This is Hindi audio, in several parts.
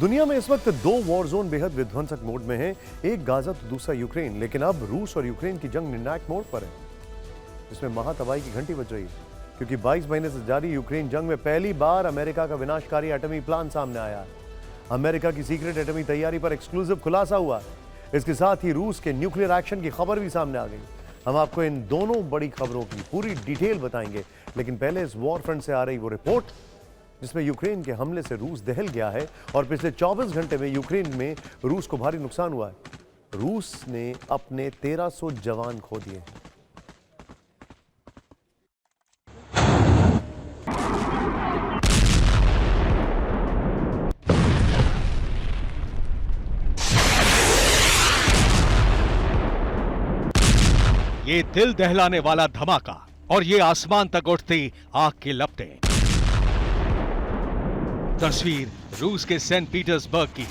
दुनिया में इस वक्त दो वॉर जोन बेहद विध्वंसक मोड में हैं, एक गाजा तो दूसरा यूक्रेन। लेकिन अब रूस और यूक्रेन की जंग निर्णायक मोड पर है, जिसमें महातबाही की घंटी बज रही है, क्योंकि 22 महीने से जारी यूक्रेन जंग में पहली बार अमेरिका का विनाशकारी एटमी प्लान सामने आया है। अमेरिका की सीक्रेट एटमी तैयारी पर एक्सक्लूसिव खुलासा हुआ है। इसके साथ ही रूस के न्यूक्लियर एक्शन की खबर भी सामने आ गई। हम आपको इन दोनों बड़ी खबरों की पूरी डिटेल बताएंगे, लेकिन पहले इस वॉर फ्रंट से आ रही वो रिपोर्ट जिसमें यूक्रेन के हमले से रूस दहल गया है और पिछले 24 घंटे में यूक्रेन में रूस को भारी नुकसान हुआ है। रूस ने अपने 1300 जवान खो दिए। ये दिल दहलाने वाला धमाका और ये आसमान तक उठती आग की लपटें। तस्वीर रूस के सेंट पीटर्सबर्ग की।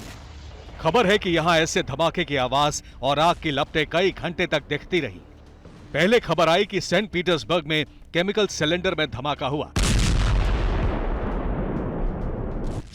खबर है कि यहां ऐसे धमाके की आवाज और आग की लपटें कई घंटे तक दिखती रही। पहले खबर आई कि सेंट पीटर्सबर्ग में केमिकल सिलेंडर में धमाका हुआ।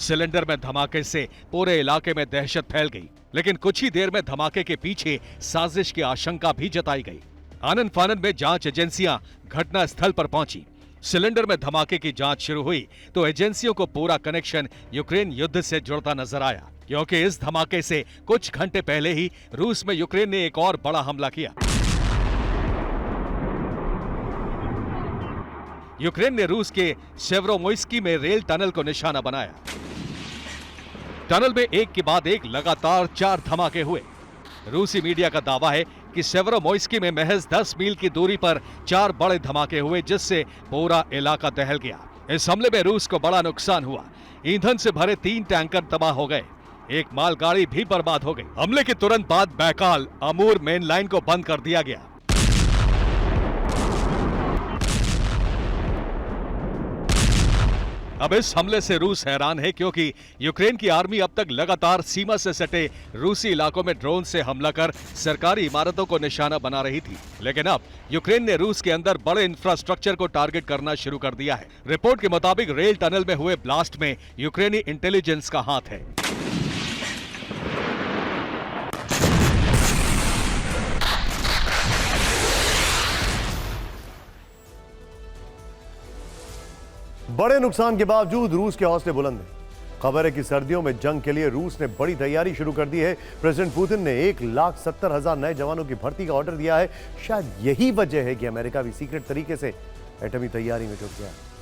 सिलेंडर में धमाके से पूरे इलाके में दहशत फैल गई, लेकिन कुछ ही देर में धमाके के पीछे साजिश की आशंका भी जताई गई। आनन फानन में जांच एजेंसियां घटना स्थल पर पहुंची। सिलेंडर में धमाके की जांच शुरू हुई तो एजेंसियों को पूरा कनेक्शन यूक्रेन युद्ध से जुड़ता नजर आया, क्योंकि इस धमाके से कुछ घंटे पहले ही रूस में यूक्रेन ने एक और बड़ा हमला किया। यूक्रेन ने रूस के सेवरोमोइस्की में रेल टनल को निशाना बनाया। टनल में एक के बाद एक लगातार 4 धमाके हुए। रूसी मीडिया का दावा है कि सेवरोमोइस्की में महज 10 मील की दूरी पर 4 बड़े धमाके हुए, जिससे पूरा इलाका दहल गया। इस हमले में रूस को बड़ा नुकसान हुआ। ईंधन से भरे 3 टैंकर तबाह हो गए, एक मालगाड़ी भी बर्बाद हो गई। हमले के तुरंत बाद बैकाल अमूर मेन लाइन को बंद कर दिया गया। अब इस हमले से रूस हैरान है, क्योंकि यूक्रेन की आर्मी अब तक लगातार सीमा से सटे रूसी इलाकों में ड्रोन से हमला कर सरकारी इमारतों को निशाना बना रही थी। लेकिन अब यूक्रेन ने रूस के अंदर बड़े इंफ्रास्ट्रक्चर को टारगेट करना शुरू कर दिया है। रिपोर्ट के मुताबिक रेल टनल में हुए ब्लास्ट में यूक्रेनी इंटेलिजेंस का हाथ है। बड़े नुकसान के बावजूद रूस के हौसले बुलंद हैं। खबर है कि सर्दियों में जंग के लिए रूस ने बड़ी तैयारी शुरू कर दी है। प्रेसिडेंट पुतिन ने 1,70,000 नए जवानों की भर्ती का ऑर्डर दिया है। शायद यही वजह है कि अमेरिका भी सीक्रेट तरीके से एटमी तैयारी में जुट गया है।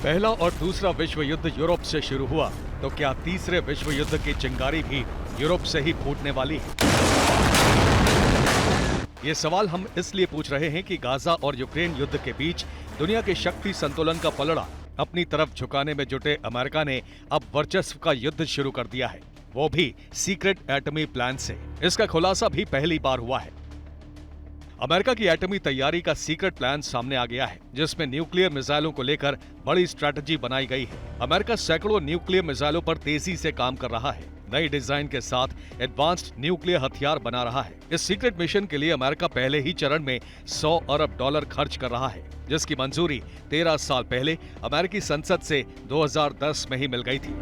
पहला और दूसरा विश्व युद्ध यूरोप से शुरू हुआ, तो क्या तीसरे विश्व युद्ध की चिंगारी भी यूरोप से ही फूटने वाली है? ये सवाल हम इसलिए पूछ रहे हैं कि गाजा और यूक्रेन युद्ध के बीच दुनिया के शक्ति संतुलन का पलड़ा अपनी तरफ झुकाने में जुटे अमेरिका ने अब वर्चस्व का युद्ध शुरू कर दिया है, वो भी सीक्रेट एटमी प्लान से। इसका खुलासा भी पहली बार हुआ है। अमेरिका की एटमी तैयारी का सीक्रेट प्लान सामने आ गया है, जिसमें न्यूक्लियर मिसाइलों को लेकर बड़ी स्ट्रैटेजी बनाई गई है। अमेरिका सैकड़ों न्यूक्लियर मिसाइलों पर तेजी से काम कर रहा है, नई डिजाइन के साथ एडवांस्ड न्यूक्लियर हथियार बना रहा है। इस सीक्रेट मिशन के लिए अमेरिका पहले ही चरण में $100 अरब खर्च कर रहा है, जिसकी मंजूरी 13 साल पहले अमेरिकी संसद से 2010 में ही मिल गई थी।